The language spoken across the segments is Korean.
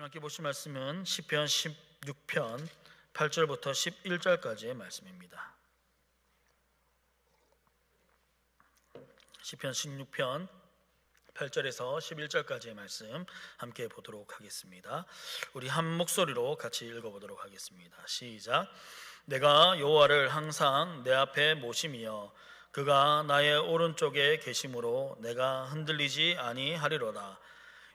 함께 보실 말씀은 시편 16편 8절부터 11절까지의 말씀입니다. 시편 16편 8절에서 11절까지의 말씀 함께 보도록 하겠습니다. 우리 한 목소리로 같이 읽어보도록 하겠습니다. 시작. 내가 여호와를 항상 내 앞에 모심이여 그가 나의 오른쪽에 계심으로 내가 흔들리지 아니하리로다.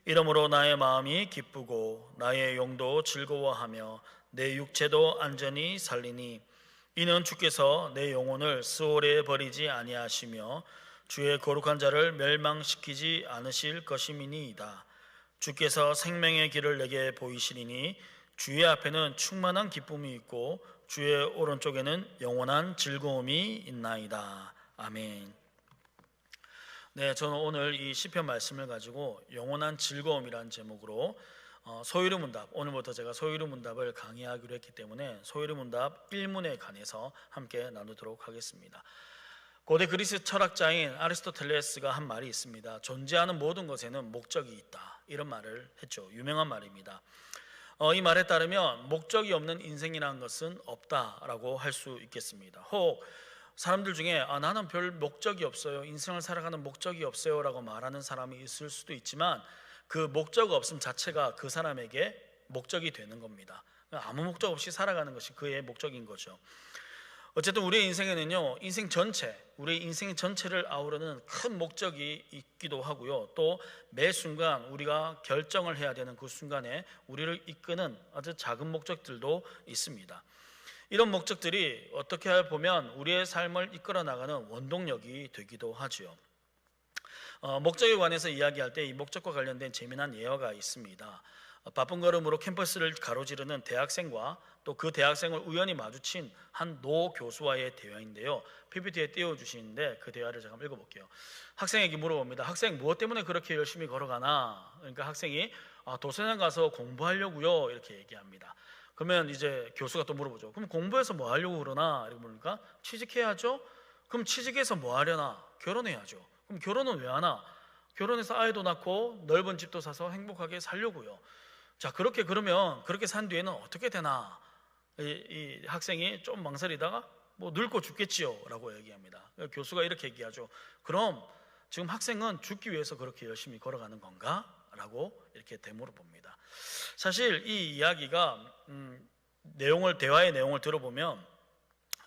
이러므로 나의 마음이 기쁘고 나의 영도 즐거워하며 내 육체도 안전히 살리니 이는 주께서 내 영혼을 스올에 버리지 아니하시며 주의 거룩한 자를 멸망시키지 않으실 것임이니이다. 주께서 생명의 길을 내게 보이시리니 주의 앞에는 충만한 기쁨이 있고 주의 오른쪽에는 영원한 즐거움이 있나이다. 아멘. 네, 저는 오늘 이 시편 말씀을 가지고 영원한 즐거움이라는 제목으로 소유리 문답, 오늘부터 제가 소유리 문답을 강의하기로 했기 때문에 소유리 문답 1문에 관해서 함께 나누도록 하겠습니다. 고대 그리스 철학자인 아리스토텔레스가 한 말이 있습니다. 존재하는 모든 것에는 목적이 있다, 이런 말을 했죠. 유명한 말입니다. 이 말에 따르면 목적이 없는 인생이라는 것은 없다라고 할 수 있겠습니다. 혹 사람들 중에 나는 별 목적이 없어요, 인생을 살아가는 목적이 없어요 라고 말하는 사람이 있을 수도 있지만 그 목적 없음 자체가 그 사람에게 목적이 되는 겁니다. 아무 목적 없이 살아가는 것이 그의 목적인 거죠. 어쨌든 우리의 인생에는요, 인생 전체, 우리의 인생 전체를 아우르는 큰 목적이 있기도 하고요, 또 매 순간 우리가 결정을 해야 되는 그 순간에 우리를 이끄는 아주 작은 목적들도 있습니다. 이런 목적들이 어떻게 보면 우리의 삶을 이끌어 나가는 원동력이 되기도 하지요. 목적에 관해서 이야기할 때 이 목적과 관련된 재미난 예화가 있습니다. 바쁜 걸음으로 캠퍼스를 가로지르는 대학생과 또 그 대학생을 우연히 마주친 한 노 교수와의 대화인데요, PPT에 띄워주시는데 그 대화를 제가 한번 읽어볼게요. 학생에게 물어봅니다. 학생, 무엇 때문에 그렇게 열심히 걸어가나? 그러니까 학생이 도서관 가서 공부하려고요, 이렇게 얘기합니다. 그러면 이제 교수가 또 물어보죠. 그럼 공부해서 뭐 하려고 그러나? 이렇게 물으니까 취직해야죠. 그럼 취직해서 뭐 하려나? 결혼해야죠. 그럼 결혼은 왜 하나? 결혼해서 아이도 낳고 넓은 집도 사서 행복하게 살려고요. 자, 그러면 그렇게 산 뒤에는 어떻게 되나? 이 학생이 좀 망설이다가 뭐 늙고 죽겠지요 라고 얘기합니다. 교수가 이렇게 얘기하죠. 그럼 지금 학생은 죽기 위해서 그렇게 열심히 걸어가는 건가? 라고 이렇게 되물어봅니다. 사실 이 이야기가 대화의 내용을 들어보면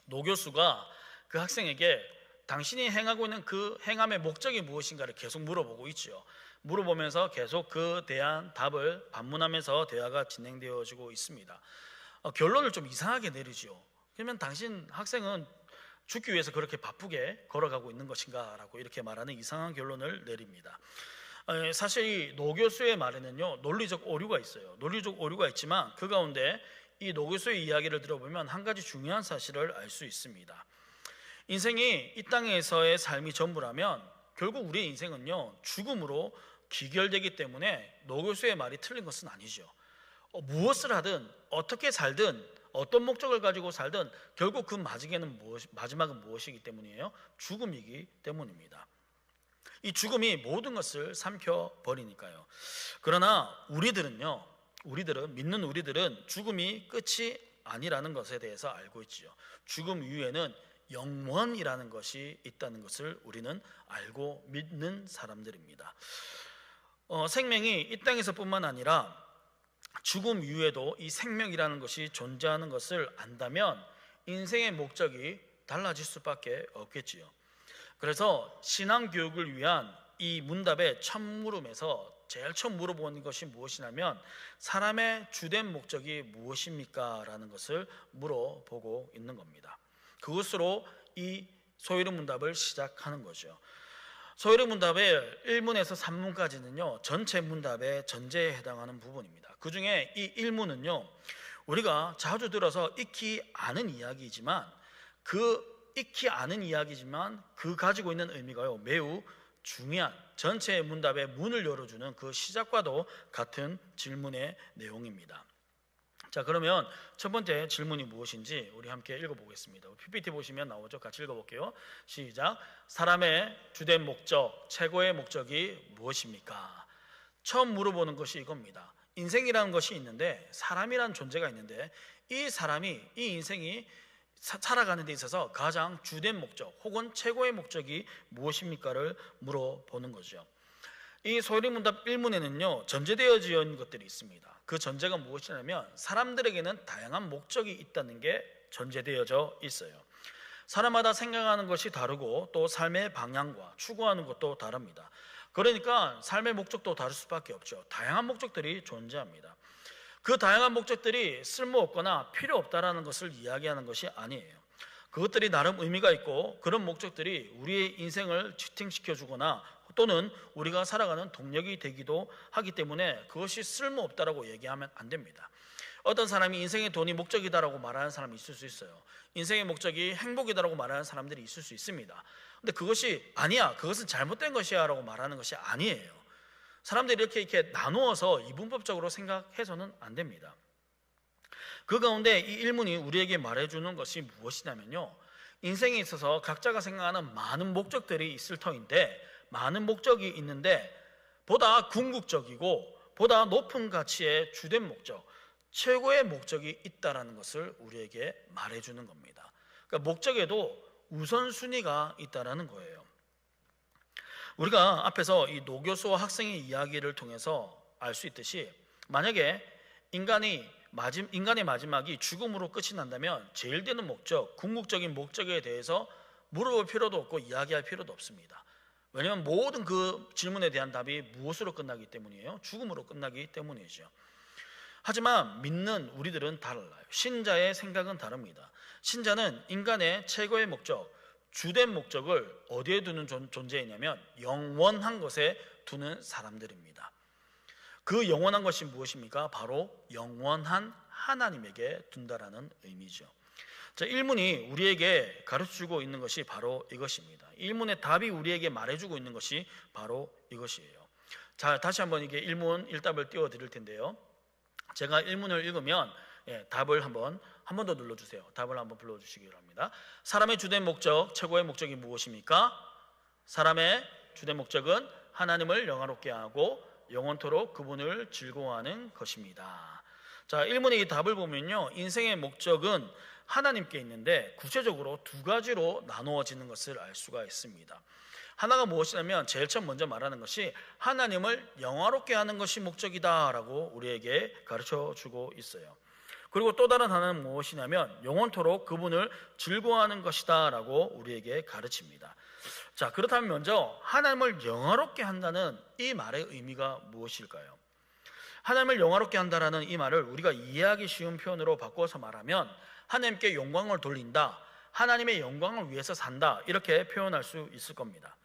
노 교수가 그 학생에게 당신이 행하고 있는 그 행함의 목적이 무엇인가를 계속 물어보고 있죠. 물어보면서 계속 그 대한 답을 반문하면서 대화가 진행되어지고 있습니다. 결론을 좀 이상하게 내리죠. 그러면 당신 학생은 죽기 위해서 그렇게 바쁘게 걸어가고 있는 것인가? 라고 이렇게 말하는 이상한 결론을 내립니다. 사실 이 노 교수의 말에는요, 논리적 오류가 있어요. 논리적 오류가 있지만 그 가운데 이 노 교수의 이야기를 들어보면 한 가지 중요한 사실을 알 수 있습니다. 인생이 이 땅에서의 삶이 전부라면 결국 우리의 인생은요, 죽음으로 귀결되기 때문에 노 교수의 말이 틀린 것은 아니죠. 무엇을 하든 어떻게 살든 어떤 목적을 가지고 살든 결국 그 마지막은 무엇이기 때문이에요? 죽음이기 때문입니다. 이 죽음이 모든 것을 삼켜버리니까요. 그러나 믿는 우리들은 죽음이 끝이 아니라는 것에 대해서 알고 있지요. 죽음 이후에는 영원이라는 것이 있다는 것을 우리는 알고 믿는 사람들입니다. 생명이 이 땅에서뿐만 아니라 죽음 이후에도 이 생명이라는 것이 존재하는 것을 안다면 인생의 목적이 달라질 수밖에 없겠지요. 그래서 신앙교육을 위한 이 문답의 첫 물음에서 제일 처음 물어보는 것이 무엇이냐면 사람의 주된 목적이 무엇입니까? 라는 것을 물어보고 있는 겁니다. 그것으로 이 소유리 문답을 시작하는 거죠. 소유리 문답의 1문에서 3문까지는요, 전체 문답의 전제에 해당하는 부분입니다. 그 중에 이 1문은요, 우리가 자주 들어서 익히 아는 이야기이지만 그 가지고 있는 의미가요, 매우 중요한 전체 문답의 문을 열어주는 그 시작과도 같은 질문의 내용입니다. 자, 그러면 첫 번째 질문이 무엇인지 우리 함께 읽어보겠습니다. PPT 보시면 나오죠. 같이 읽어볼게요. 시작. 사람의 주된 목적, 최고의 목적이 무엇입니까? 처음 물어보는 것이 이겁니다. 인생이라는 것이 있는데, 사람이라는 존재가 있는데, 이 사람이, 이 인생이 살아가는 데 있어서 가장 주된 목적 혹은 최고의 목적이 무엇입니까를 물어보는 거죠. 이 소리문답 1문에는요 전제되어져 있는 것들이 있습니다. 그 전제가 무엇이냐면 사람들에게는 다양한 목적이 있다는 게 전제되어져 있어요. 사람마다 생각하는 것이 다르고 또 삶의 방향과 추구하는 것도 다릅니다. 그러니까 삶의 목적도 다를 수밖에 없죠. 다양한 목적들이 존재합니다. 그 다양한 목적들이 쓸모없거나 필요 없다라는 것을 이야기하는 것이 아니에요. 그것들이 나름 의미가 있고 그런 목적들이 우리의 인생을 지탱시켜 주거나 또는 우리가 살아가는 동력이 되기도 하기 때문에 그것이 쓸모없다라고 얘기하면 안 됩니다. 어떤 사람이 인생의 돈이 목적이다라고 말하는 사람이 있을 수 있어요. 인생의 목적이 행복이다라고 말하는 사람들이 있을 수 있습니다. 근데 그것이 아니야, 그것은 잘못된 것이야 라고 말하는 것이 아니에요. 사람들이 이렇게 나누어서 이분법적으로 생각해서는 안 됩니다. 그 가운데 이 일문이 우리에게 말해주는 것이 무엇이냐면요, 인생에 있어서 각자가 생각하는 많은 목적들이 있을 터인데, 많은 목적이 있는데 보다 궁극적이고 보다 높은 가치의 주된 목적, 최고의 목적이 있다라는 것을 우리에게 말해주는 겁니다. 그러니까 목적에도 우선순위가 있다라는 거예요. 우리가 앞에서 이 노교수와 학생의 이야기를 통해서 알 수 있듯이, 만약에 인간의 마지막이 죽음으로 끝이 난다면 제일 되는 목적, 궁극적인 목적에 대해서 물어볼 필요도 없고 이야기할 필요도 없습니다. 왜냐하면 모든 그 질문에 대한 답이 무엇으로 끝나기 때문이에요? 죽음으로 끝나기 때문이죠. 하지만 믿는 우리들은 달라요. 신자의 생각은 다릅니다. 신자는 인간의 최고의 목적, 주된 목적을 어디에 두는 존재이냐면 영원한 것에 두는 사람들입니다. 그 영원한 것이 무엇입니까? 바로 영원한 하나님에게 둔다라는 의미죠. 자, 1문이 우리에게 가르쳐주고 있는 것이 바로 이것입니다. 1문의 답이 우리에게 말해주고 있는 것이 바로 이것이에요. 자, 다시 한번 이게 1문 1답을 띄워드릴 텐데요. 제가 1문을 읽으면 답을 한 번 더 눌러주세요. 답을 한번 불러주시기 바랍니다. 사람의 주된 목적, 최고의 목적이 무엇입니까? 사람의 주된 목적은 하나님을 영화롭게 하고 영원토록 그분을 즐거워하는 것입니다. 자, 1문의 이 답을 보면요, 인생의 목적은 하나님께 있는데 구체적으로 두 가지로 나누어지는 것을 알 수가 있습니다. 하나가 무엇이냐면 제일 처음 먼저 말하는 것이 하나님을 영화롭게 하는 것이 목적이다라고 우리에게 가르쳐주고 있어요. 그리고 또 다른 하나는 무엇이냐면 영원토록 그분을 즐거워하는 것이다 라고 우리에게 가르칩니다. 자, 그렇다면 먼저 하나님을 영화롭게 한다는 이 말의 의미가 무엇일까요? 하나님을 영화롭게 한다라는 이 말을 우리가 이해하기 쉬운 표현으로 바꿔서 말하면 하나님께 영광을 돌린다, 하나님의 영광을 위해서 산다, 이렇게 표현할 수 있을 겁니다.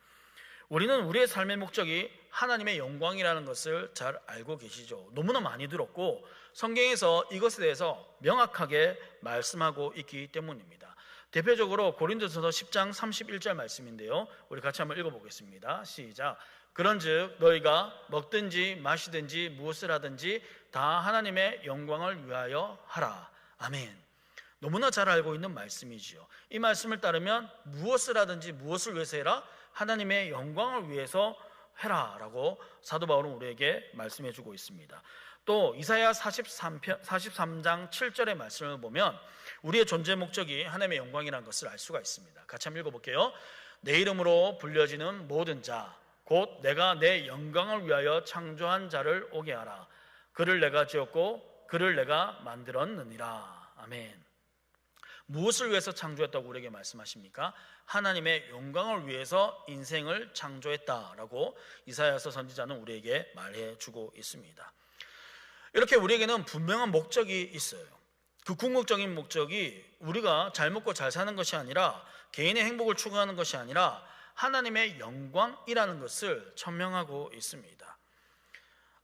우리는 우리의 삶의 목적이 하나님의 영광이라는 것을 잘 알고 계시죠. 너무나 많이 들었고 성경에서 이것에 대해서 명확하게 말씀하고 있기 때문입니다. 대표적으로 고린도전서 10장 31절 말씀인데요, 우리 같이 한번 읽어보겠습니다. 시작. 그런즉 너희가 먹든지 마시든지 무엇을 하든지 다 하나님의 영광을 위하여 하라. 아멘. 너무나 잘 알고 있는 말씀이지요. 이 말씀을 따르면 무엇을 하든지 무엇을 위해서 해라? 하나님의 영광을 위해서 해라라고 사도 바울은 우리에게 말씀해 주고 있습니다. 또 이사야 43장 7절의 말씀을 보면 우리의 존재 목적이 하나님의 영광이라는 것을 알 수가 있습니다. 같이 한번 읽어볼게요. 내 이름으로 불려지는 모든 자, 곧 내가 내 영광을 위하여 창조한 자를 오게 하라. 그를 내가 지었고 그를 내가 만들었느니라. 아멘. 무엇을 위해서 창조했다고 우리에게 말씀하십니까? 하나님의 영광을 위해서 인생을 창조했다라고 이사야서 선지자는 우리에게 말해주고 있습니다. 이렇게 우리에게는 분명한 목적이 있어요. 그 궁극적인 목적이 우리가 잘 먹고 잘 사는 것이 아니라 개인의 행복을 추구하는 것이 아니라 하나님의 영광이라는 것을 천명하고 있습니다.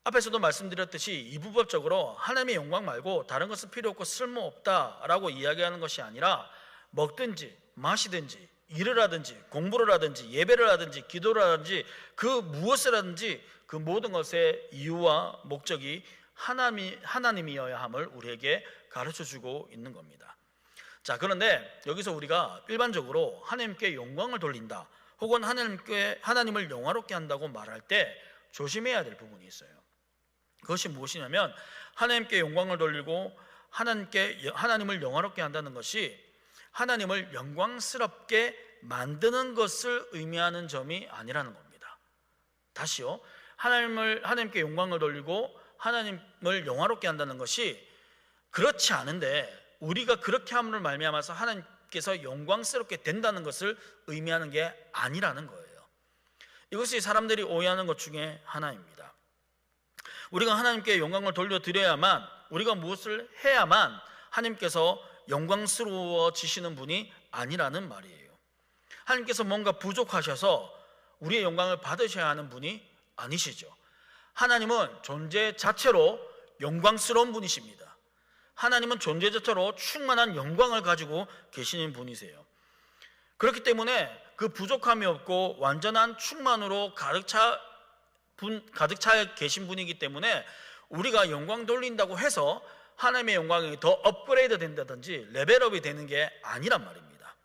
앞에서도 말씀드렸듯이 이분법적으로 하나님의 영광 말고 다른 것은 필요 없고 쓸모없다라고 이야기하는 것이 아니라 먹든지 마시든지 일을 하든지 공부를 하든지 예배를 하든지 기도를 하든지 그 무엇을 하든지 그 모든 것의 이유와 목적이 하나님이어야 함을 우리에게 가르쳐주고 있는 겁니다. 자, 그런데 여기서 우리가 일반적으로 하나님께 영광을 돌린다 혹은 하나님을 영화롭게 한다고 말할 때 조심해야 될 부분이 있어요. 그것이 무엇이냐면 하나님께 영광을 돌리고 하나님을 영화롭게 한다는 것이 하나님을 영광스럽게 만드는 것을 의미하는 점이 아니라는 겁니다. 다시요, 하나님께 영광을 돌리고 하나님을 영화롭게 한다는 것이 그렇지 않은데 우리가 그렇게 함으로 말미암아서 하나님께서 영광스럽게 된다는 것을 의미하는 게 아니라는 거예요. 이것이 사람들이 오해하는 것 중에 하나입니다. 우리가 하나님께 영광을 돌려드려야만, 우리가 무엇을 해야만 하나님께서 영광스러워지시는 분이 아니라는 말이에요. 하나님께서 뭔가 부족하셔서 우리의 영광을 받으셔야 하는 분이 아니시죠. 하나님은 존재 자체로 영광스러운 분이십니다. 하나님은 존재 자체로 충만한 영광을 가지고 계시는 분이세요. 그렇기 때문에 그 부족함이 없고 완전한 충만으로 가득 차 계신 분이기 때문에 우리가 영광 돌린다고 해서 하나님의 영광이 더 업그레이드 된다든지 레벨업이 되는 게 아니란 말입니다.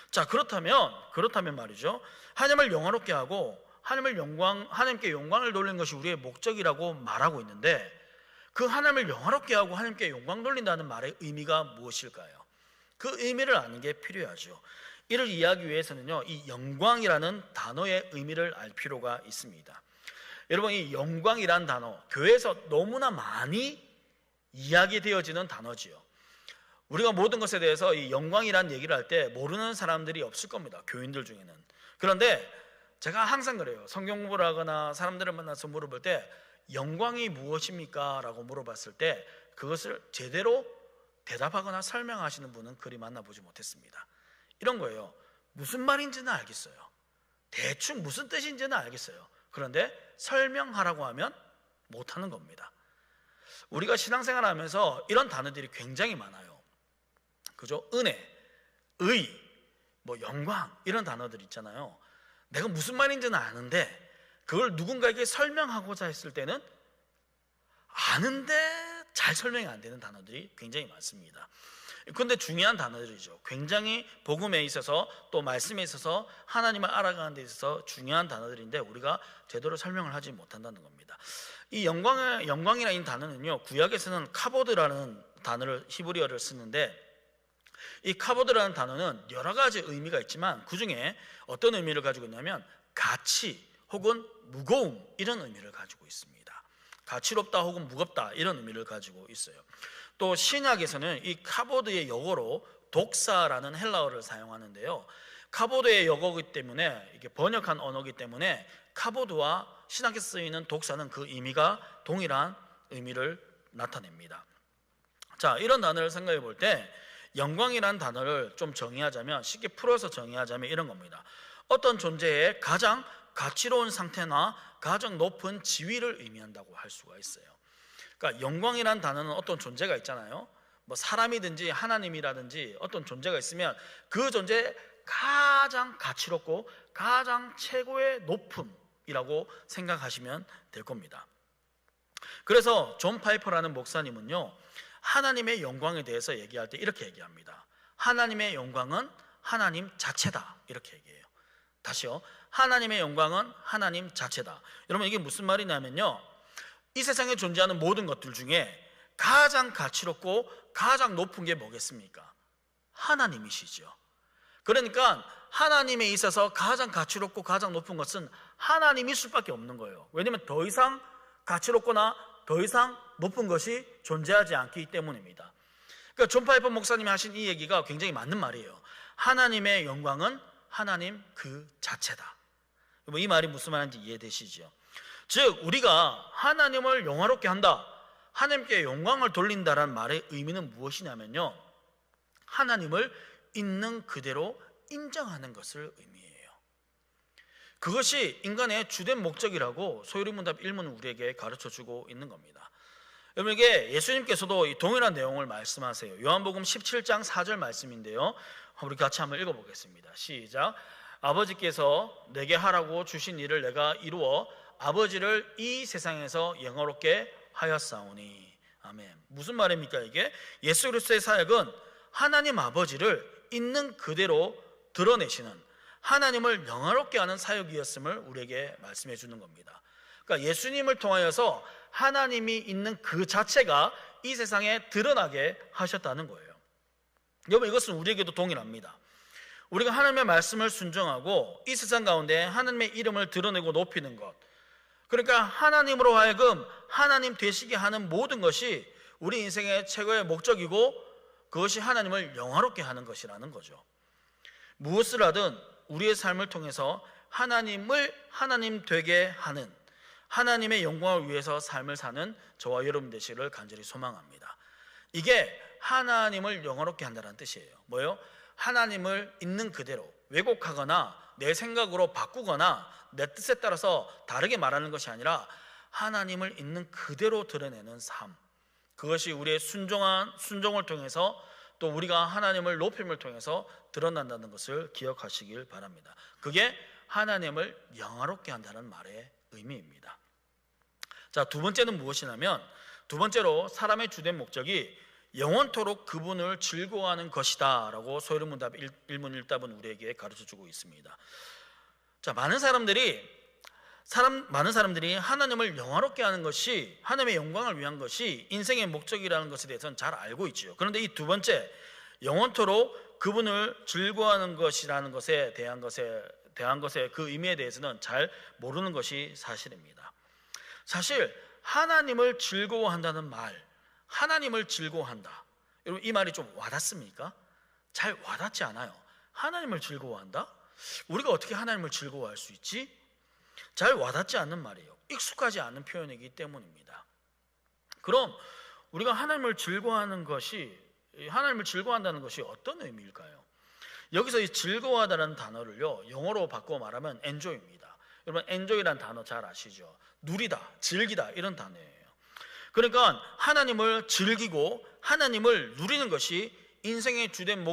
자, 그렇다면 말이죠, 하나님을 영화롭게 하고 하나님께 영광을 돌리는 것이 우리의 목적이라고 말하고 있는데, 그 하나님을 영화롭게 하고 하나님께 영광 돌린다는 말의 의미가 무엇일까요? 그 의미를 아는 게 필요하죠. 이를 이해하기 위해서는요, 이 영광이라는 단어의 의미를 알 필요가 있습니다. 여러분, 이 영광이란 단어, 교회에서 너무나 많이 이야기되어지는 단어지요. 우리가 모든 것에 대해서 이 영광이란 얘기를 할 때 모르는 사람들이 없을 겁니다, 교인들 중에는. 그런데 제가 항상 그래요. 성경 공부를 하거나 사람들을 만나서 물어볼 때 영광이 무엇입니까? 라고 물어봤을 때 그것을 제대로 대답하거나 설명하시는 분은 그리 만나보지 못했습니다. 이런 거예요. 무슨 말인지는 알겠어요. 대충 무슨 뜻인지는 알겠어요. 그런데 설명하라고 하면 못하는 겁니다. 우리가 신앙생활 하면서 이런 단어들이 굉장히 많아요. 그죠? 은혜, 의, 영광, 이런 단어들 있잖아요. 내가 무슨 말인지는 아는데 그걸 누군가에게 설명하고자 했을 때는 아는데 잘 설명이 안 되는 단어들이 굉장히 많습니다. 그런데 중요한 단어들이죠. 굉장히 복음에 있어서 또 말씀에 있어서 하나님을 알아가는 데 있어서 중요한 단어들인데 우리가 제대로 설명을 하지 못한다는 겁니다. 이 영광이라는 단어는요, 구약에서는 카보드라는 단어를, 히브리어를 쓰는데, 이 카보드라는 단어는 여러 가지 의미가 있지만 그 중에 어떤 의미를 가지고 있냐면 가치 혹은 무거움, 이런 의미를 가지고 있습니다. 가치롭다 혹은 무겁다, 이런 의미를 가지고 있어요. 또 신약에서는 이 카보드의 역어로 독사라는 헬라어를 사용하는데요, 카보드의 역어이기 때문에, 이게 번역한 언어이기 때문에 카보드와 신약에 쓰이는 독사는 그 의미가 동일한 의미를 나타냅니다. 자, 이런 단어를 생각해 볼 때 영광이라는 단어를 좀 정의하자면, 쉽게 풀어서 정의하자면 이런 겁니다. 어떤 존재의 가장 가치로운 상태나 가장 높은 지위를 의미한다고 할 수가 있어요. 그러니까 영광이라는 단어는 어떤 존재가 있잖아요. 사람이든지 하나님이라든지 어떤 존재가 있으면 그 존재의 가장 가치롭고 가장 최고의 높음이라고 생각하시면 될 겁니다. 그래서 존 파이퍼라는 목사님은요, 하나님의 영광에 대해서 얘기할 때 이렇게 얘기합니다. 하나님의 영광은 하나님 자체다, 이렇게 얘기해요. 다시요, 하나님의 영광은 하나님 자체다. 여러분, 이게 무슨 말이냐면요, 이 세상에 존재하는 모든 것들 중에 가장 가치롭고 가장 높은 게 뭐겠습니까? 하나님이시죠. 그러니까 하나님에 있어서 가장 가치롭고 가장 높은 것은 하나님일 수밖에 없는 거예요. 왜냐하면 더 이상 가치롭거나 더 이상 높은 것이 존재하지 않기 때문입니다. 그러니까 존 파이퍼 목사님이 하신 이 얘기가 굉장히 맞는 말이에요. 하나님의 영광은 하나님 그 자체다. 이 말이 무슨 말인지 이해되시죠? 즉, 우리가 하나님을 영화롭게 한다, 하나님께 영광을 돌린다라는 말의 의미는 무엇이냐면요, 하나님을 있는 그대로 인정하는 것을 의미해요. 그것이 인간의 주된 목적이라고 소요리문답 1문은 우리에게 가르쳐주고 있는 겁니다. 여러분, 이게 예수님께서도 이 동일한 내용을 말씀하세요. 요한복음 17장 4절 말씀인데요, 우리 같이 한번 읽어보겠습니다. 시작. 아버지께서 내게 하라고 주신 일을 내가 이루어 아버지를 이 세상에서 영화롭게 하였사오니. 아멘. 무슨 말입니까 이게? 예수 그리스도의 사역은 하나님 아버지를 있는 그대로 드러내시는, 하나님을 영화롭게 하는 사역이었음을 우리에게 말씀해 주는 겁니다. 그러니까 예수님을 통하여서 하나님이 있는 그 자체가 이 세상에 드러나게 하셨다는 거예요. 여러분, 이것은 우리에게도 동일합니다. 우리가 하나님의 말씀을 순종하고 이 세상 가운데 하나님의 이름을 드러내고 높이는 것, 그러니까 하나님으로 하여금 하나님 되시게 하는 모든 것이 우리 인생의 최고의 목적이고 그것이 하나님을 영화롭게 하는 것이라는 거죠. 무엇을 하든 우리의 삶을 통해서 하나님을 하나님 되게 하는, 하나님의 영광을 위해서 삶을 사는 저와 여러분 되시기를 간절히 소망합니다. 이게 하나님을 영화롭게 한다는 뜻이에요. 뭐요? 하나님을 있는 그대로 왜곡하거나 내 생각으로 바꾸거나 내 뜻에 따라서 다르게 말하는 것이 아니라 하나님을 있는 그대로 드러내는 삶, 그것이 우리의 순종을 통해서 또 우리가 하나님을 높임을 통해서 드러난다는 것을 기억하시길 바랍니다. 그게 하나님을 영화롭게 한다는 말의 의미입니다. 자, 두 번째는 무엇이냐면, 두 번째로 사람의 주된 목적이 영원토록 그분을 즐거워하는 것이다 라고 소요리문답 1문 1답은 우리에게 가르쳐주고 있습니다. 자, 많은 사람들이 하나님을 영화롭게 하는 것이, 하나님의 영광을 위한 것이 인생의 목적이라는 것에 대해서는 잘 알고 있지요. 그런데 이 두 번째, 영원토록 그분을 즐거워하는 것이라는 것에 대한 것의 그 의미에 대해서는 잘 모르는 것이 사실입니다. 사실 하나님을 즐거워한다는 말, 하나님을 즐거워한다, 여러분, 이 말이 좀 와닿습니까? 잘 와닿지 않아요. 하나님을 즐거워한다? 우리가 어떻게 하나님을 즐거워할 수 있지? 잘 와닿지 않는 말이에요. 익숙하지 않은 표현이기 때문입니다. 그럼 우리가 하나님을 즐거워한다는 것이 어떤 의미일까요? 여기서 이 즐거워하다는 단어를요, 영어로 바꿔 말하면 enjoy입니다. 여러분, enjoy라는 단어 잘 아시죠? 누리다, 즐기다, 이런 단어예요. 그러니까 하나님을 즐기고 하나님을 누리는 것이 인생의 주된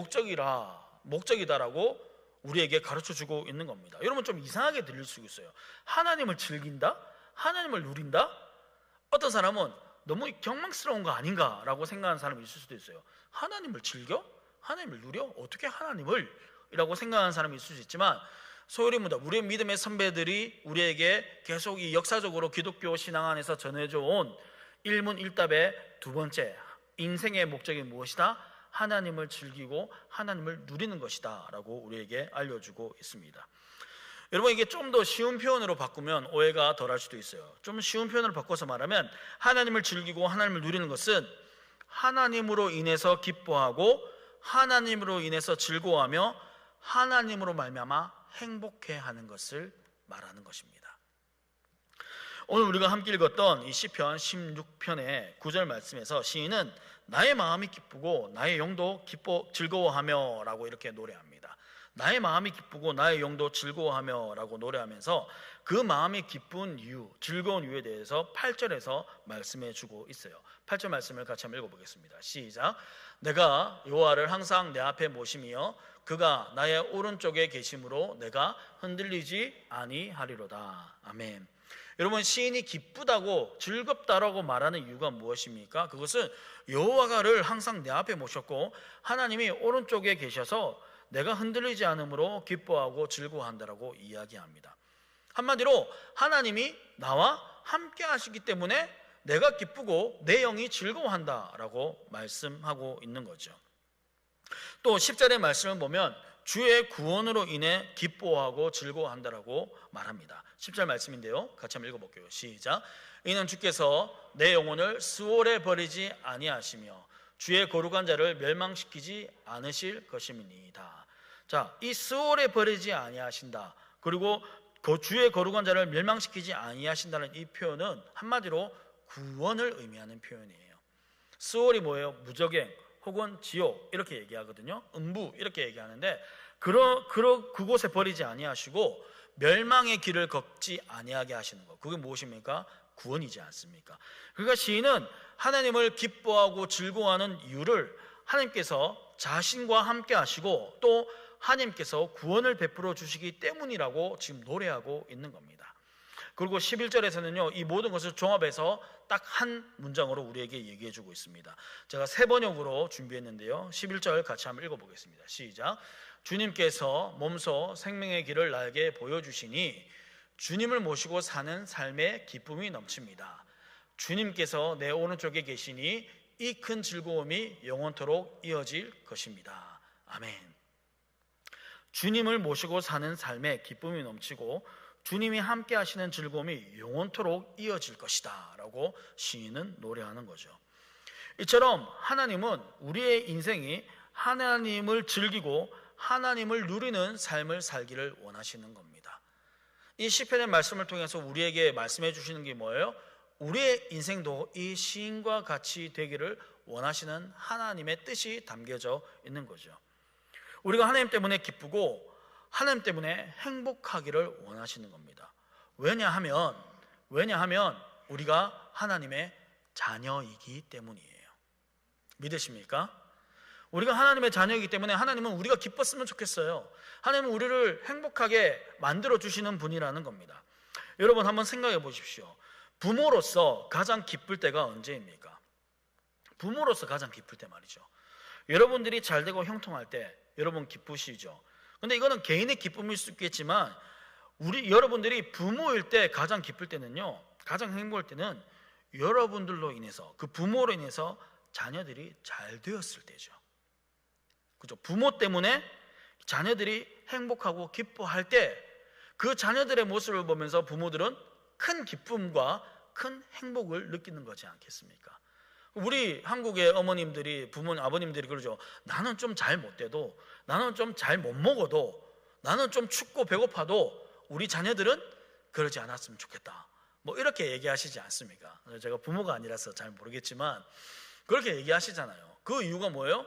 목적이다라고 우리에게 가르쳐주고 있는 겁니다. 여러분, 좀 이상하게 들릴 수 있어요. 하나님을 즐긴다? 하나님을 누린다? 어떤 사람은 너무 경망스러운 거 아닌가라고 생각하는 사람이 있을 수도 있어요. 하나님을 즐겨? 하나님을 누려? 어떻게 하나님을? 이라고 생각하는 사람이 있을 수 있지만, 소요리입니다. 우리의 믿음의 선배들이 우리에게 계속 이 역사적으로 기독교 신앙 안에서 전해져 온 1문 1답의 두 번째, 인생의 목적이 무엇이다? 하나님을 즐기고 하나님을 누리는 것이다 라고 우리에게 알려주고 있습니다. 여러분, 이게 좀 더 쉬운 표현으로 바꾸면 오해가 덜할 수도 있어요. 좀 쉬운 표현으로 바꿔서 말하면, 하나님을 즐기고 하나님을 누리는 것은 하나님으로 인해서 기뻐하고 하나님으로 인해서 즐거워하며 하나님으로 말미암아 행복해하는 것을 말하는 것입니다. 오늘 우리가 함께 읽었던 이 시편 16편의 9절 말씀에서 시인은 나의 마음이 기쁘고 나의 영도 즐거워하며 라고 이렇게 노래합니다. 나의 마음이 기쁘고 나의 영도 즐거워하며 라고 노래하면서 그 마음이 기쁜 이유, 즐거운 이유에 대해서 8절에서 말씀해 주고 있어요. 8절 말씀을 같이 한번 읽어보겠습니다. 시작. 내가 여호와를 항상 내 앞에 모시며 그가 나의 오른쪽에 계심으로 내가 흔들리지 아니하리로다. 아멘. 여러분, 시인이 기쁘다고 즐겁다라고 말하는 이유가 무엇입니까? 그것은 여호와를 항상 내 앞에 모셨고 하나님이 오른쪽에 계셔서 내가 흔들리지 않으므로 기뻐하고 즐거워한다라고 이야기합니다. 한마디로 하나님이 나와 함께 하시기 때문에 내가 기쁘고 내 영이 즐거워한다라고 말씀하고 있는 거죠. 또 10절의 말씀을 보면 주의 구원으로 인해 기뻐하고 즐거워한다라고 말합니다. 10절 말씀인데요, 같이 한번 읽어볼게요. 시작. 이는 주께서 내 영혼을 스올에 버리지 아니하시며 주의 거룩한 자를 멸망시키지 않으실 것임이니이다. 자, 이 스올에 버리지 아니하신다, 그리고 주의 거룩한 자를 멸망시키지 아니하신다는 이 표현은 한마디로 구원을 의미하는 표현이에요. 스올이 뭐예요? 무저갱 혹은 지옥 이렇게 얘기하거든요. 음부 이렇게 얘기하는데, 그곳에 버리지 아니하시고 멸망의 길을 걷지 아니하게 하시는 것, 그게 무엇입니까? 구원이지 않습니까? 그러니까 시인은 하나님을 기뻐하고 즐거워하는 이유를 하나님께서 자신과 함께 하시고 또 하나님께서 구원을 베풀어 주시기 때문이라고 지금 노래하고 있는 겁니다. 그리고 11절에서는요, 이 모든 것을 종합해서 딱 한 문장으로 우리에게 얘기해 주고 있습니다. 제가 세 번역으로 준비했는데요, 11절 같이 한번 읽어보겠습니다. 시작. 주님께서 몸소 생명의 길을 나에게 보여주시니 주님을 모시고 사는 삶에 기쁨이 넘칩니다. 주님께서 내 오른쪽에 계시니 이 큰 즐거움이 영원토록 이어질 것입니다. 아멘. 주님을 모시고 사는 삶에 기쁨이 넘치고 주님이 함께 하시는 즐거움이 영원토록 이어질 것이다 라고 시인은 노래하는 거죠. 이처럼 하나님은 우리의 인생이 하나님을 즐기고 하나님을 누리는 삶을 살기를 원하시는 겁니다. 이 시편의 말씀을 통해서 우리에게 말씀해 주시는 게 뭐예요? 우리의 인생도 이 시인과 같이 되기를 원하시는 하나님의 뜻이 담겨져 있는 거죠. 우리가 하나님 때문에 기쁘고 하나님 때문에 행복하기를 원하시는 겁니다. 왜냐하면 우리가 하나님의 자녀이기 때문이에요. 믿으십니까? 우리가 하나님의 자녀이기 때문에 하나님은 우리가 기뻤으면 좋겠어요. 하나님은 우리를 행복하게 만들어 주시는 분이라는 겁니다. 여러분 한번 생각해 보십시오. 부모로서 가장 기쁠 때가 언제입니까? 부모로서 가장 기쁠 때 말이죠. 여러분들이 잘 되고 형통할 때 여러분 기쁘시죠. 근데 이거는 개인의 기쁨일 수 있겠지만 여러분들이 부모일 때 가장 기쁠 때는요, 가장 행복할 때는 여러분들로 인해서, 그 부모로 인해서 자녀들이 잘 되었을 때죠. 그죠? 부모 때문에 자녀들이 행복하고 기뻐할 때 그 자녀들의 모습을 보면서 부모들은 큰 기쁨과 큰 행복을 느끼는 거지 않겠습니까? 우리 한국의 어머님들이, 아버님들이 그러죠. 나는 좀 잘 못 돼도, 나는 좀 잘 못 먹어도, 나는 좀 춥고 배고파도 우리 자녀들은 그러지 않았으면 좋겠다. 뭐 이렇게 얘기하시지 않습니까? 제가 부모가 아니라서 잘 모르겠지만 그렇게 얘기하시잖아요. 그 이유가 뭐예요?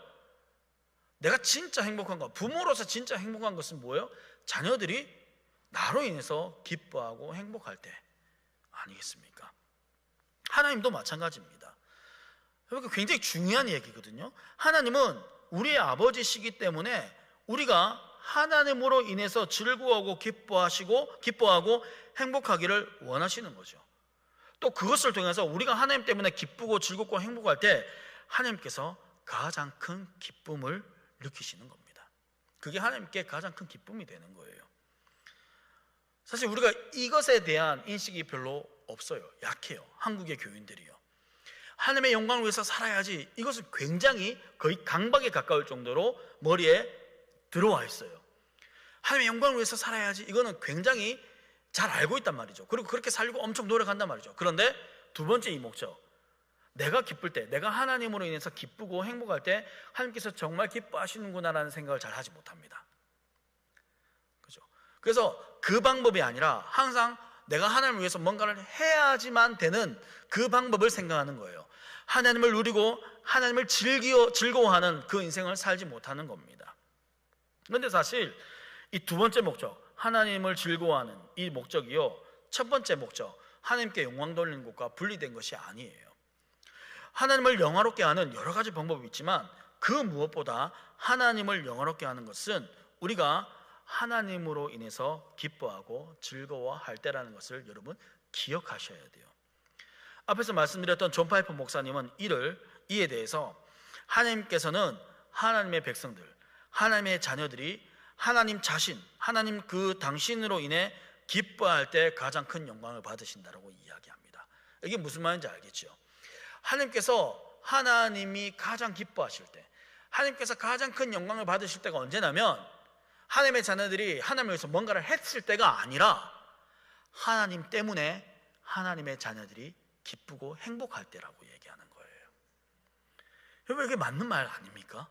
내가 진짜 행복한 거, 부모로서 진짜 행복한 것은 뭐예요? 자녀들이 나로 인해서 기뻐하고 행복할 때 아니겠습니까? 하나님도 마찬가지입니다. 굉장히 중요한 얘기거든요. 하나님은 우리의 아버지시기 때문에 우리가 하나님으로 인해서 즐거워하고 기뻐하고 행복하기를 원하시는 거죠. 또 그것을 통해서 우리가 하나님 때문에 기쁘고 즐겁고 행복할 때 하나님께서 가장 큰 기쁨을 느끼시는 겁니다. 그게 하나님께 가장 큰 기쁨이 되는 거예요. 사실 우리가 이것에 대한 인식이 별로 없어요. 약해요. 한국의 교인들이요. 하나님의 영광을 위해서 살아야지, 이것은 굉장히 거의 강박에 가까울 정도로 머리에 들어와 있어요. 하나님의 영광을 위해서 살아야지, 이거는 굉장히 잘 알고 있단 말이죠. 그리고 그렇게 살려고 엄청 노력한단 말이죠. 그런데 두 번째 이 목적, 내가 기쁠 때, 내가 하나님으로 인해서 기쁘고 행복할 때 하나님께서 정말 기뻐하시는구나라는 생각을 잘 하지 못합니다. 그죠? 그래서 그 방법이 아니라 항상 내가 하나님을 위해서 뭔가를 해야지만 되는 그 방법을 생각하는 거예요. 하나님을 누리고 하나님을 즐거워하는 그 인생을 살지 못하는 겁니다. 그런데 사실 이 두 번째 목적, 하나님을 즐거워하는 이 목적이요, 첫 번째 목적, 하나님께 영광 돌리는 것과 분리된 것이 아니에요. 하나님을 영화롭게 하는 여러 가지 방법이 있지만 그 무엇보다 하나님을 영화롭게 하는 것은 우리가 하나님으로 인해서 기뻐하고 즐거워할 때라는 것을 여러분 기억하셔야 돼요. 앞에서 말씀드렸던 존 파이퍼 목사님은 이에 대해서 하나님께서는 하나님의 백성들, 하나님의 자녀들이 하나님 자신, 하나님 그 당신으로 인해 기뻐할 때 가장 큰 영광을 받으신다고 이야기합니다. 이게 무슨 말인지 알겠죠? 하나님이 가장 기뻐하실 때, 하나님께서 가장 큰 영광을 받으실 때가 언제냐면 하나님의 자녀들이 하나님을 위해서 뭔가를 했을 때가 아니라 하나님 때문에 하나님의 자녀들이 기쁘고 행복할 때라고 얘기하는 거예요. 여러분, 이게 맞는 말 아닙니까?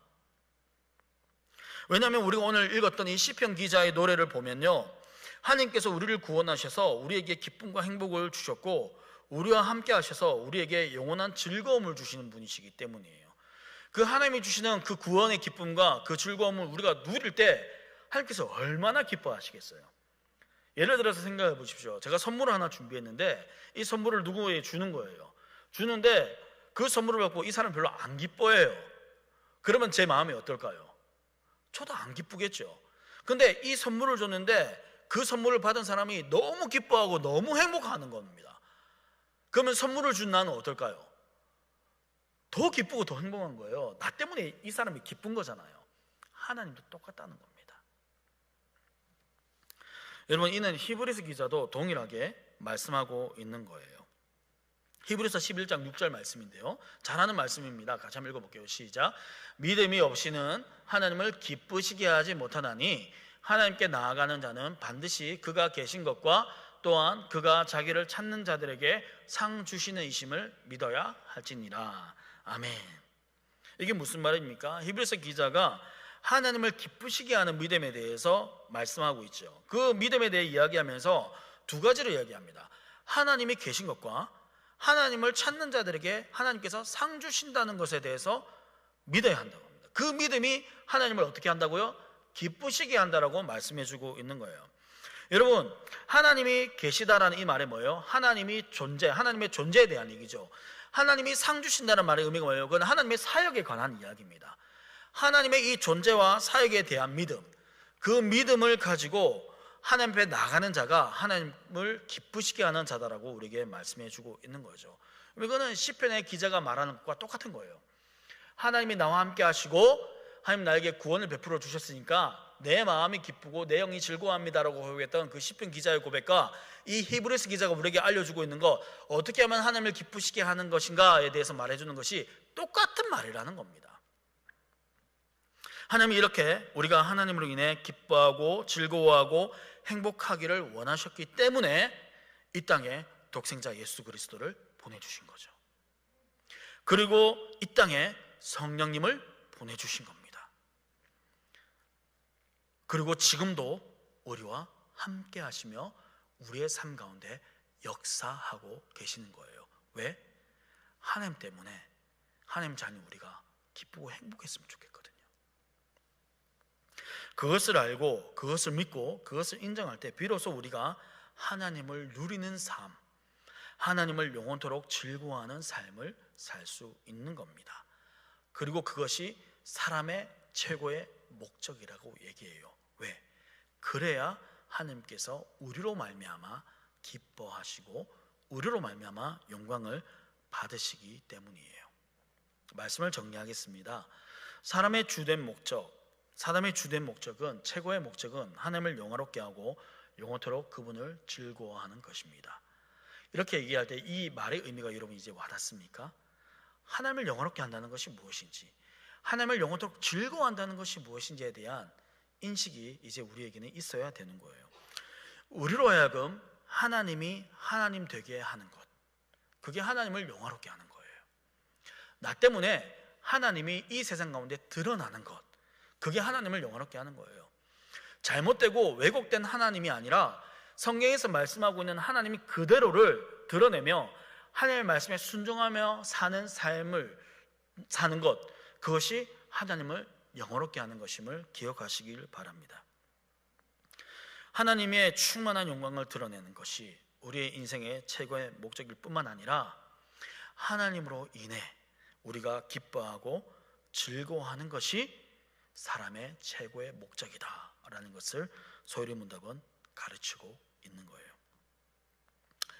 왜냐하면 우리가 오늘 읽었던 이 시편 기자의 노래를 보면요, 하나님께서 우리를 구원하셔서 우리에게 기쁨과 행복을 주셨고 우리와 함께 하셔서 우리에게 영원한 즐거움을 주시는 분이시기 때문이에요. 그 하나님이 주시는 그 구원의 기쁨과 그 즐거움을 우리가 누릴 때 하나님께서 얼마나 기뻐하시겠어요. 예를 들어서 생각해 보십시오. 제가 선물을 하나 준비했는데 이 선물을 누구에게 주는 거예요. 주는데 그 선물을 받고 이 사람 별로 안 기뻐해요. 그러면 제 마음이 어떨까요? 저도 안 기쁘겠죠. 근데 이 선물을 줬는데 그 선물을 받은 사람이 너무 기뻐하고 너무 행복하는 겁니다. 그러면 선물을 준 나는 어떨까요? 더 기쁘고 더 행복한 거예요. 나 때문에 이 사람이 기쁜 거잖아요. 하나님도 똑같다는 겁니다. 여러분, 이는 히브리서 기자도 동일하게 말씀하고 있는 거예요. 히브리서 11장 6절 말씀인데요, 잘하는 말씀입니다. 같이 한번 읽어볼게요. 시작. 믿음이 없이는 하나님을 기쁘시게 하지 못하나니 하나님께 나아가는 자는 반드시 그가 계신 것과 또한 그가 자기를 찾는 자들에게 상 주시는 이심을 믿어야 할지니라. 아멘. 이게 무슨 말입니까? 히브리서 기자가 하나님을 기쁘시게 하는 믿음에 대해서 말씀하고 있죠. 그 믿음에 대해 이야기하면서 두 가지로 이야기합니다. 하나님이 계신 것과 하나님을 찾는 자들에게 하나님께서 상 주신다는 것에 대해서 믿어야 한다고 합니다. 그 믿음이 하나님을 어떻게 한다고요? 기쁘시게 한다라고 말씀해주고 있는 거예요. 여러분, 하나님이 계시다라는 이 말이 뭐예요? 하나님의 존재에 대한 얘기죠. 하나님이 상 주신다는 말의 의미가 뭐예요? 그건 하나님의 사역에 관한 이야기입니다. 하나님의 이 존재와 사역에 대한 믿음, 그 믿음을 가지고 하나님 앞에 나가는 자가 하나님을 기쁘시게 하는 자다라고 우리에게 말씀해 주고 있는 거죠. 이거는 시편의 기자가 말하는 것과 똑같은 거예요. 하나님이 나와 함께 하시고 하나님 나에게 구원을 베풀어 주셨으니까 내 마음이 기쁘고 내 영이 즐거워합니다라고 고백했던 그 시편 기자의 고백과 이 히브리서 기자가 우리에게 알려주고 있는 것, 어떻게 하면 하나님을 기쁘시게 하는 것인가에 대해서 말해주는 것이 똑같은 말이라는 겁니다. 하나님이 이렇게 우리가 하나님으로 인해 기뻐하고 즐거워하고 행복하기를 원하셨기 때문에 이 땅에 독생자 예수 그리스도를 보내주신 거죠. 그리고 이 땅에 성령님을 보내주신 겁니다. 그리고 지금도 우리와 함께 하시며 우리의 삶 가운데 역사하고 계시는 거예요. 왜? 하나님 때문에 하나님 자녀 우리가 기쁘고 행복했으면 좋겠거든요. 그것을 알고 그것을 믿고 그것을 인정할 때 비로소 우리가 하나님을 누리는 삶, 하나님을 영원토록 즐거워하는 삶을 살 수 있는 겁니다. 그리고 그것이 사람의 최고의 목적이라고 얘기해요. 왜? 그래야 하나님께서 우리로 말미암아 기뻐하시고 우리로 말미암아 영광을 받으시기 때문이에요. 말씀을 정리하겠습니다. 사람의 주된 목적은, 최고의 목적은 하나님을 영화롭게 하고 영원토록 그분을 즐거워하는 것입니다. 이렇게 얘기할 때 이 말의 의미가 여러분 이제 와닿습니까? 하나님을 영화롭게 한다는 것이 무엇인지, 하나님을 영원토록 즐거워한다는 것이 무엇인지에 대한 인식이 이제 우리에게는 있어야 되는 거예요. 우리로 하여금 하나님이 하나님 되게 하는 것, 그게 하나님을 영화롭게 하는 거예요. 나 때문에 하나님이 이 세상 가운데 드러나는 것, 그게 하나님을 영화롭게 하는 거예요. 잘못되고 왜곡된 하나님이 아니라 성경에서 말씀하고 있는 하나님이 그대로를 드러내며 하나님의 말씀에 순종하며 사는 삶을 사는 것, 그것이 하나님을 영화롭게 하는 것임을 기억하시길 바랍니다. 하나님의 충만한 영광을 드러내는 것이 우리의 인생의 최고의 목적일 뿐만 아니라 하나님으로 인해 우리가 기뻐하고 즐거워하는 것이 사람의 최고의 목적이다라는 것을 소요리 문답은 가르치고 있는 거예요.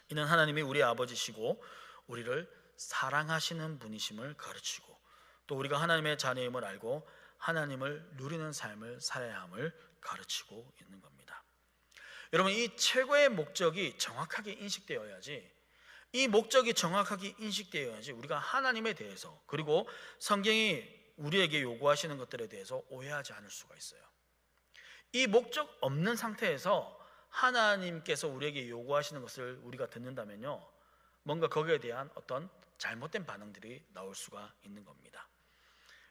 이는 하나님이 우리 아버지시고 우리를 사랑하시는 분이심을 가르치고 또 우리가 하나님의 자녀임을 알고 하나님을 누리는 삶을 살아야 함을 가르치고 있는 겁니다. 여러분, 이 최고의 목적이 정확하게 인식되어야지, 이 목적이 정확하게 인식되어야지 우리가 하나님에 대해서 그리고 성경이 우리에게 요구하시는 것들에 대해서 오해하지 않을 수가 있어요. 이 목적 없는 상태에서 하나님께서 우리에게 요구하시는 것을 우리가 듣는다면요, 뭔가 거기에 대한 어떤 잘못된 반응들이 나올 수가 있는 겁니다.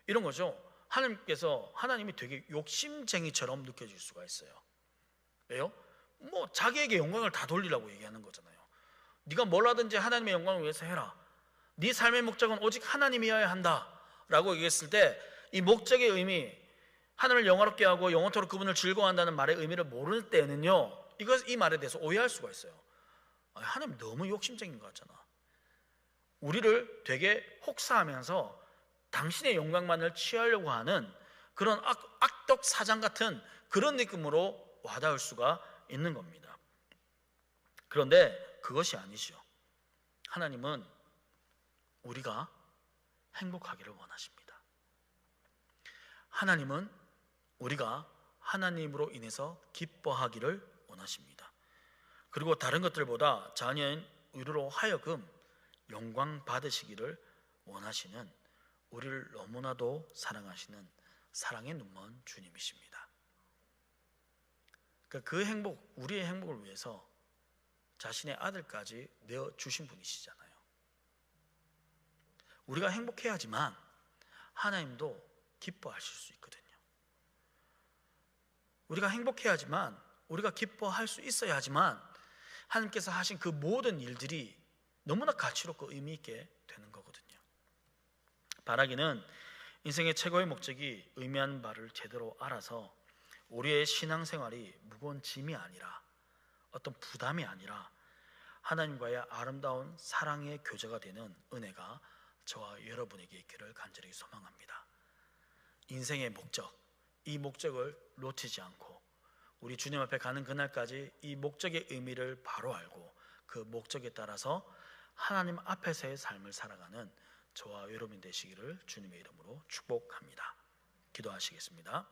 이런 거죠. 하나님이 되게 욕심쟁이처럼 느껴질 수가 있어요. 왜요? 자기에게 영광을 다 돌리라고 얘기하는 거잖아요. 네가 뭘 하든지 하나님의 영광을 위해서 해라. 네 삶의 목적은 오직 하나님이어야 한다 라고 얘기했을 때 이 목적의 의미, 하나님을 영화롭게 하고 영원토록 그분을 즐거워한다는 말의 의미를 모를 때는요, 이 말에 대해서 오해할 수가 있어요. 하나님 너무 욕심쟁인 것 같잖아. 우리를 되게 혹사하면서 당신의 영광만을 취하려고 하는 그런 악덕 사장 같은 그런 느낌으로 와닿을 수가 있는 겁니다. 그런데 그것이 아니죠. 하나님은 우리가 행복하기를 원하십니다. 하나님은 우리가 하나님으로 인해서 기뻐하기를 원하십니다. 원하십니다. 그리고 다른 것들보다 자녀인 우리로 하여금 영광 받으시기를 원하시는, 우리를 너무나도 사랑하시는 사랑의 눈먼 주님이십니다. 그 행복, 우리의 행복을 위해서 자신의 아들까지 내어주신 분이시잖아요. 우리가 행복해야지만 하나님도 기뻐하실 수 있거든요. 우리가 행복해야지만, 우리가 기뻐할 수 있어야지만 하나님께서 하신 그 모든 일들이 너무나 가치롭고 의미 있게 되는 거거든요. 바라기는 인생의 최고의 목적이 의미한 바를 제대로 알아서 우리의 신앙생활이 무거운 짐이 아니라, 어떤 부담이 아니라 하나님과의 아름다운 사랑의 교제가 되는 은혜가 저와 여러분에게 있기를 간절히 소망합니다. 인생의 목적, 이 목적을 놓치지 않고 우리 주님 앞에 가는 그날까지 이 목적의 의미를 바로 알고 그 목적에 따라서 하나님 앞에서의 삶을 살아가는 저와 여러분 되시기를 주님의 이름으로 축복합니다. 기도하시겠습니다.